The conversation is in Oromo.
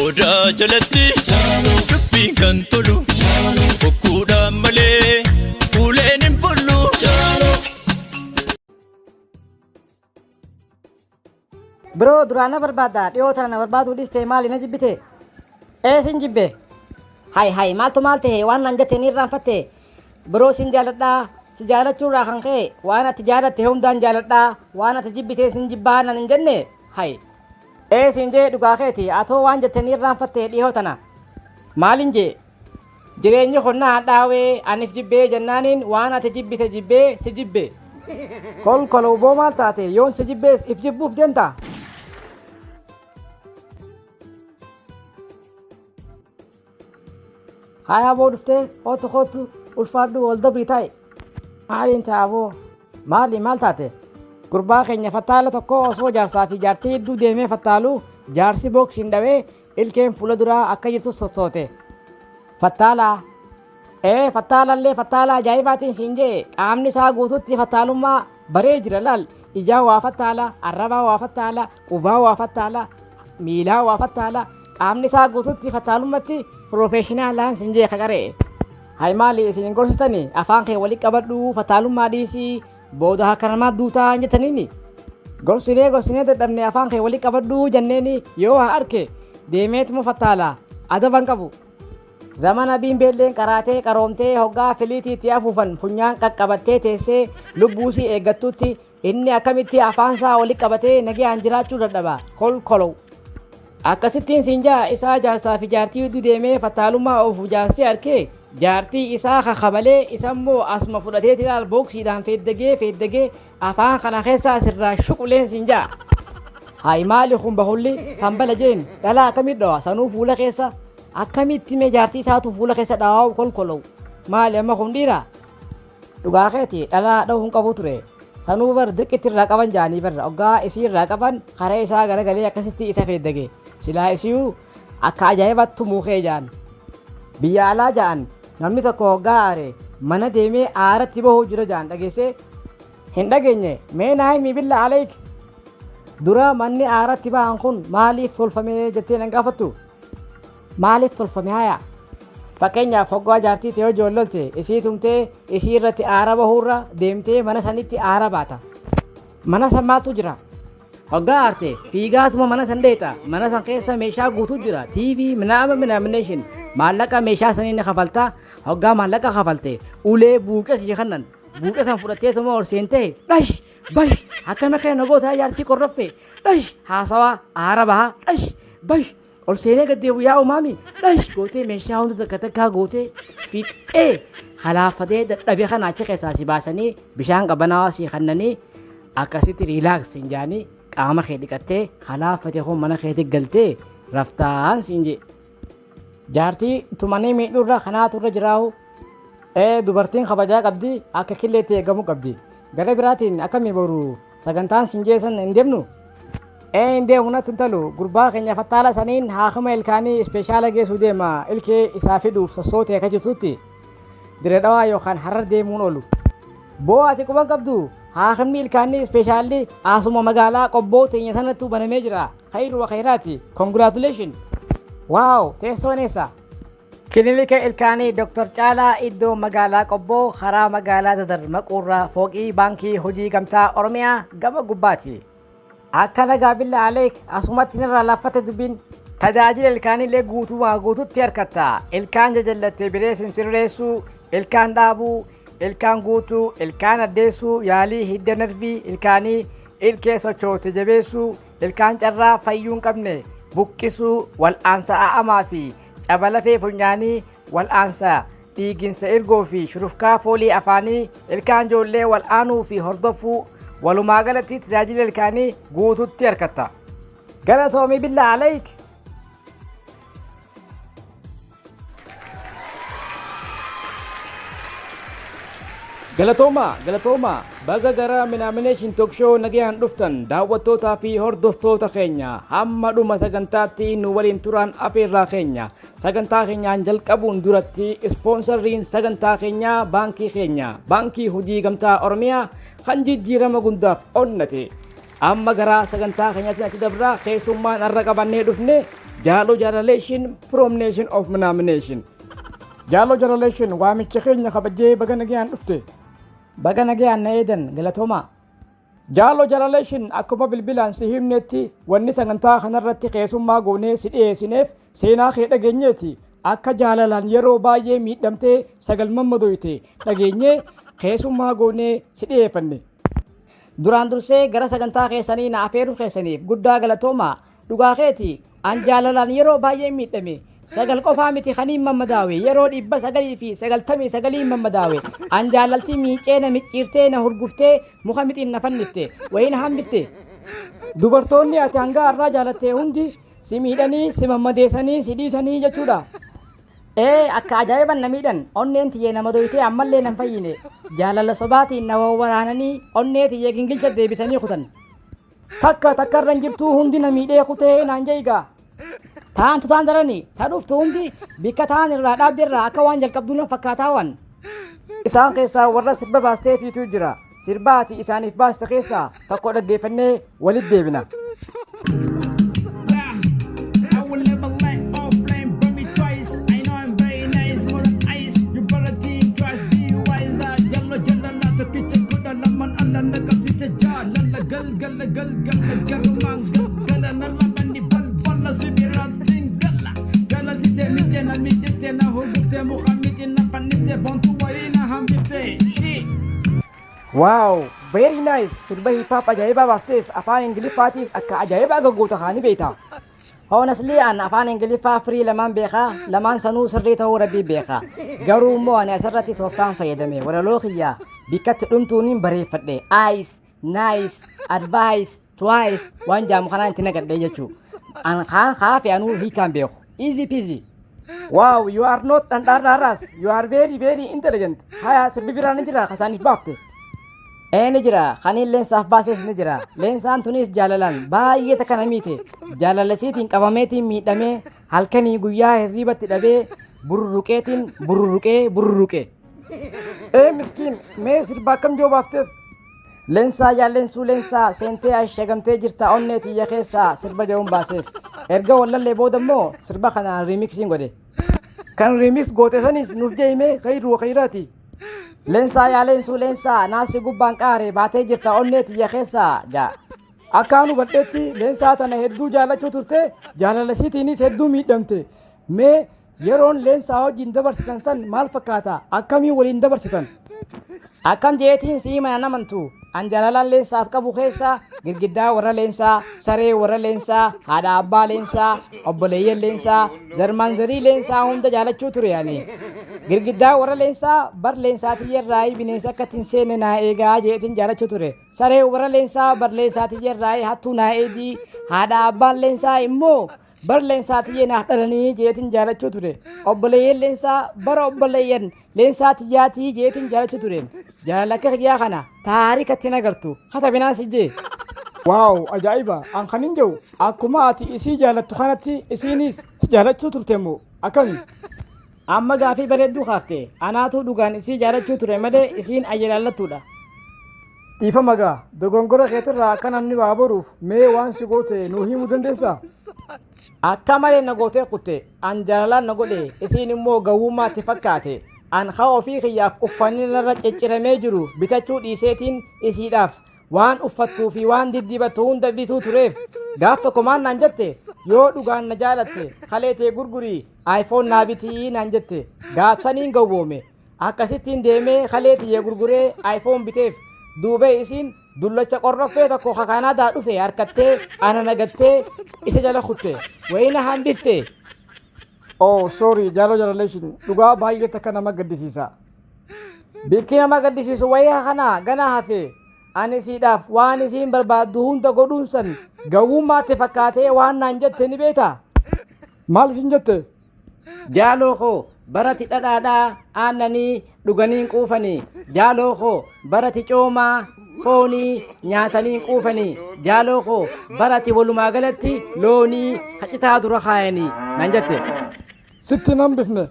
Odaa jalatti dubbiin kan tolu bokkuudhaan malee uleen hin bullu. Biroo duraana barbaadda dhiyoo tana na barbaaduu dhiistee maali na jibbite? Sin jibbe? Hay maaltu maal ta'e waan nan jettee ni irraanfatte? Biroo sin jaaladhaa si jaalachuurraa kan ka'e waan ati jaalatte hundaan jaaladhaa waan ati jibbitee sin jibbaa nan hin jenne hay. Sin jee dhugaa keeti atoo waan jettee ni irraanfatte dhiyoo tana. Maalin jee? Jireenyi qonnaa hadhaawee anif jibbee jennaaniin waan ati jibbite jibbee si jibbe. Kolkoloo boo maal taate yoon si jibbees if jibbuuf deemta? Haya boo dhuftee kootu ulfaadhu wal dabrii taa'e. Maaliin taaboo? Maal taate? Gurbaa keenya fattaala tokko osoo jaarsaa fi jaartii hedduu deemee fattaaluu jaarsi booksiin dhawee ilkeen fuula duraa akka jirtu sossoote. Fattaalaa? Fattaalallee fattaala ajaa'ibaatiin siin jee qaamni isaa guutuutti fattaalummaa baree jira laal. Ijaa waa fattaala, arrabaa waa fattaala, qubaa waa fattaala, miilaa waa fattaala. Qaamni isaa guutuutti fattaalummatti profeeshinaalaan siin jee kaqaree. Hay maali isin gorsitanii afaan kee walitti qabadhu fattaalummaa dhiisii booda akka namaa duutaa hin jettaniini. Gorsinee dadhabne afaan kee walitti qabadhu jenneeni yoo arke deemeetuma fattaala adaban qabu. Zamana biimbeelleen qaraatee qaroomtee hoggaa filiitiitti afuufan funyaan qaqqabattee teessee lubbuusii eeggattutti inni akkamitti afaansaa walitti qabatee nagayaan jiraachuu dadhaba kolkolou. Akkasittiin siinjaa isaa jaarsaa fi jaartii hedduu deemee fattaalummaa oofu jaarsee arkee jaartii isaa kakabalee isammoo asuma fudhatee tilaal booksiidhaan feeddagee afaan kana keessaa sirraa shuquleen siinjaa. Hay maali kun bahulli hambala jeen dhalaa akkamit dhawa sanuu fuula keessa akkamitti mee jaartii isaatu fuula keessa dhawaa'u kolkolou maali amma kun dhiira? Dhugaa keeti dhalaa dha'uu hin qabu ture. Sanuu bar dirqitti irraa qaban jaanii barra hoggaa isii irraa qaban karaa isaa garagalee akkasitti isa feeddage. Silaa isiyuu akka ajaa'ibattu muukee jaan. Biyya alaa ja'an namni tokko hoggaa aare mana deemee aaratti bahuu jira jaan dhageessee hin dhageenye mee naa himi billa aleek. Dura manni aaratti bahan kun maaliif tolfame jettee nan gaafattu? Maaliif tolfame haya? Fakkeenyaaf hoggaa jaartii ta'ee ijoollolte isii tumtee isii irratti aara bahuurra deemtee mana sanitti aara baata. Mana sammaatu jira. Hoggaa aarte fiigaatuma mana san dheexa. Mana san keessa meeshaa guutuu jira. TV minaamination maallaqa meeshaa saniin kafaltaa. Hoggaa maallaqa kafalte ulee buuqes ishee kannan buuqe san fudhatteetuma ol seentee bash akkana kee nagootaa jaartii qorroffe haasawaa aara bahaa ol seenee gaddeebu yaa umaami gootee meeshaa hunda takka gootee fixee halaafatee dadhabee kana achi keessaa si baasanii bishaan qabanaawaa si kannanii akkasitti riilaaks hin jaanii qaama kee dhiqattee halaafatee kun mana keetti galtee raftaan siin jee. Jaartii tumanii miidhuurra kanaatu irra jiraahu. Dubartiin kabajaa qabdi akka killeetti eegamuu qabdi. Gara biraatiin akkamii boru sagantaan siin jeessan hin deemnu? Hin deemu natti hin talu gurbaa keenya fattaala saniin haakama ilkaanii ispeeshaala geessuu deema ilkee isaa fiduuf sossootee akka jirtutti diree dhawaa yookaan harar deemuun oolu. Boo ati quban qabdu haakamni ilkaanii ispeeshaalli asuma magaalaa qobboo teenya sanattuu banamee jira. Khayru wa khayraati. Congratulation. Waaw teessoon eessa? Kilinika ilkaanii Dr. Caalaa iddoo magaalaa qobboo karaa magaalaa Dadar Maquurraa fooqii baankii hojii gamtaa Oromiyaa gaba gubbaati. Akka nagaa billa aleek asumatti nirraa laffate dubbiin tajaajila ilkaaniillee guutuutti harkatta. Ilkaan jajallattee biree sirreessuu, ilkaan dhaabuu, ilkaan guutuu, ilkaan addeessuu, yaalii hidda narbii ilkaanii, ilkee sochoote jabeessuu, ilkaan carraa fayyuu hin qabne buqqisuu, wal'aansa a'amaa fi cabalafee funyaanii, wal'aansa dhiiginsa ergoo fi shurufkaa foolii afaanii, ilkaan ijoollee wal'aanuu fi hordofuu walumaa galatti tajaajila ilkaanii guutuutti harkatta. Galatoomii billa aleek. Galatooma baga gara minaamination talk show nagayaan dhuftan daawwattootaa fi hordoftoota keenya hamma dhuma sagantaatti nu waliin turan afeerraa keenya sagantaa keenyaan jalqabuun duratti ispoonsarriin sagantaa keenyaa baankii keenya baankii hojii gamtaa Oromiyaa kan jijjiirama gundaaf onnate amma gara sagantaa keenyaatti achi dabraa keessummaan har'a qabannee dhufne Jalo generation from nation of nomination. Jalo generation waamicha keenya kabajee baga nagayaan dhufte. Baga nagayaan na eedan galatooma. Jalo generation akkuma bilbilaan si himnetti wanni sagantaa kanarratti keessummaa goonee si dhiyeessineef seenaa kee dhageenyeeti. Akka jaalalaan yeroo baay'ee miidhamtee sagalman madoyte dhageenyee keessummaa goonee si dhiyeeffanne. Duraan dursee gara sagantaa keessanii na afeeruu keessaniif guddaa galatooma. Dhugaa keeti an jaalalaan yeroo baay'ee miidhame. Sagal qofaa miti kaniin mammadaawe yeroo 999 mammadaawe an jaalaltii miicee na micciirtee na hurguftee muka mixiin na fannifte wayii na hambifte. Dubartoonni ati hanga har'aa jaalattee hundi si miidhanii si mammadeessanii si dhiisanii jechuudha. Akka ajaa'iban na miidhan onneen tiyyee nama doytee ammallee nan fayyine jaalala sobaatiin na waraananii onnee tiyyee gingilcha deebisanii kutan. Takka irra jirtuu hundi na miidhee kutee naan jeegaa. Taantu taan darani taadhuftu hundi bikka taan irraa dhaabdirraa akka waan jalqabduu na fakkaataawan. Isaan keessaa warra sirba baasteefiitu jira. Sirbaati isaaniif baaste keessaa tokko dhaggeeffannee walitti deebina. Wow, very nice. Sirba hip hop ajaa'ibaa baafteef afaan Ingiliffaatis akka ajaa'ibaa gaggoota kaanii beekta. Honestly an afaan Ingiliffaa firii lamaan beekaa, lamaan sanuu sirrii ta'uu rabbii beekaa. Garuu immoo ani asirratti tooftaan fayyadame walaloo kiyyaa bikkatti dhumtuuniin bareeffadhe. Ice, nice, advice, twice waan jaamu kanaan itti nagadhee jechuu. An kaan kaafe anuu hiikaan beeku. Easy peasy. Wow, you are not an dardaras. You are very intelligent. Haya sirbi biraan ni jira kasaaniif baafte. Ni jira kaniin leensaaf baases ni jira. Leensaan tunis jaalalaan baay'ee takka namiite. Jaalalasiitiin qabameetiin miidhamee halkanii guyyaa hirribatti dhabee burruqee. Miskiin mee sirba akkam joo baafteef? Leensaa jaallensuu leensaa seentee ashagamtee jirta onnee tiyya keessaa sirba jehuun baaseef. Erga wallallee booda immoo sirba kanaan riimiksiin godhe. Kan riimiks goote sanis nuuf jeehimee khayiruu khayiraati. Leensaa yaaleensuu leensaa naasi gubbaan qaare baatee jirta onnee tiyya keessaa jaa. Akkaan hubadheetti leensaa tana hedduu jaalachuu turte jaalalasiitiinis hedduu miidhamte. Mee yeroon leensaa wajjin dabarsisan san maal fakkaata? Akkamii waliin dabarsitan? Akkam jeetiin sii mana namantu an jaalalaan leensaaf qabu keessaa girgiddaa warra leensaa, saree warra leensaa, haadha abbaa leensaa, obboleeyyan leensaa, zarmaanzarii leensaa hunda jaalachuu ture yaani. Girgiddaa warra leensaa bar leensaatii bineensa akka ittiin seenne naa eegaa jeetiin jaalachuu ture. Saree warra leensaa bar leensaatii hattuu naa eegii, haadha abbaan leensaa immoo bar leensaatii naaf dhalanii jeetiin jaalachuu ture. Obboleeyyan leensaa bara obboleeyyan leensaatii jeetiin jaalachuu ture. Jaalala akka kiyyaa kana taarikatti nagartu hata binaan sijjee. Wow, ajaa'iba! An kanin jiru akkuma ati isii jaalattu kanatti isiinis si jaalachuu turte moo akkami? Amma gaafii bareedduu kaafte anaatu dhugaan isii jaalachuu ture malee isiin ajjalaallattuudha. Dhiifama gaa dogongora keetirraa akka namni waa boruuf mee waan si goote nuu himuu dandeessaa? Akka malee na gootee kutte an jaalalaan na godhe isiin immoo gawwummaatti fakkaate. An haa ofii kiyyaaf uffanni narra cicciramee jiru bitachuu dhiiseetiin isiidhaaf waan uffattuu fi waan diddibattu hunda bituu tureef gaaf tokko maan naan jette yoo dhugaan na jaalatte kaleetee gurgurii iPhone naa bitii naan jette gaaf saniin gawwoome akkasittiin deemee kaleetiyee gurguree iPhone biteef duubee isiin dullacha qorroffee tokko kakaanaadaa dhufe harkattee ana nagattee isa jala kutte wayina hambifte. Oh sorry jaalo jalaleeshin dhugaa baay'ee takka nama gaddisiisa. Bikki nama gaddisiisu wayyaa kana gana hafe ani siidhaaf waan isiin barbaaddu hunda godhuun san gawwummaatti fakkaatee waan naan jette ni beektaa? Maal isin jette? Jaaloo koo barati dhadhaadhaa aannanii dhuganiin quufanii jaaloo koo barati coomaa foonii nyaatanii quufanii jaaloo koo barati walumaa galatti loonii hacitaa dura kaayanii naan jette. Sitti nan bifne